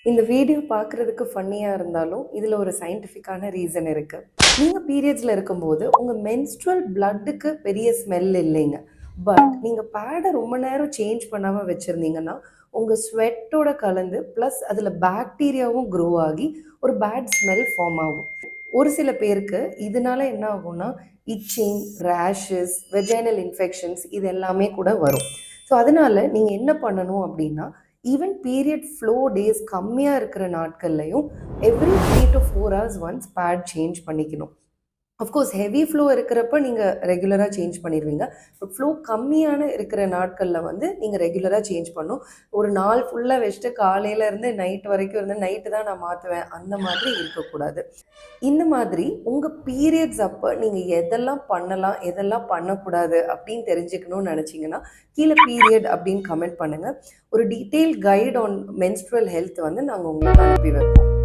இந்த வீடியோ பார்க்குறதுக்கு ஃபன்னியா இருந்தாலும், இதுல ஒரு சயின்டிஃபிக்கான ரீசன் இருக்கு. நீங்க பீரியட்ஸ்ல இருக்கும்போது, உங்க மென்ஸ்ட்ருவல் பிளட்டுக்கு பெரிய ஸ்மெல் இல்லைங்க. பட் நீங்க பேட ரொம்ப நேரம் சேஞ்ச் பண்ணாம வச்சிருந்தீங்கன்னா, உங்க ஸ்வெட்டோட கலந்து, பிளஸ் அதுல பாக்டீரியாவும் க்ரோ ஆகி, ஒரு பேட் ஸ்மெல் ஃபார்ம் ஆகும். ஒரு சில பேருக்கு இதனால என்ன ஆகும்னா, இச்சிங், ரேஷஸ், வெஜைனல் இன்ஃபெக்ஷன்ஸ் இது எல்லாமே கூட வரும். ஸோ அதனால நீங்க என்ன பண்ணணும் அப்படின்னா, ஈவன் பீரியட் ஃப்ளோ டேஸ் கம்மியாக இருக்கிற நாட்கள்லையும் every 3 to 4 hours once pad change பண்ணிக்கணும். அஃப்கோர்ஸ் ஹெவி ஃப்ளோ இருக்கிறப்ப நீங்கள் ரெகுலராக சேஞ்ச் பண்ணிடுவீங்க. பட் ஃப்ளோ கம்மியான இருக்கிற நாட்களில் வந்து நீங்கள் ரெகுலராக சேஞ்ச் பண்ணணும். ஒரு நாள் ஃபுல்லாக வச்சுட்டு காலையிலேருந்து நைட் வரைக்கும் இருந்து நைட்டு தான் நான் மாற்றுவேன் அந்த மாதிரி இருக்கக்கூடாது. இந்த மாதிரி உங்கள் பீரியட்ஸ் அப்போ நீங்கள் எதெல்லாம் பண்ணலாம் எதெல்லாம் பண்ணக்கூடாது அப்படின்னு தெரிஞ்சுக்கணும்னு நினச்சிங்கன்னா கீழே பீரியட் அப்படின்னு கமெண்ட் பண்ணுங்கள். ஒரு detail guide on menstrual health வந்து நாங்கள் உங்களுக்கு அனுப்பி வைப்போம்.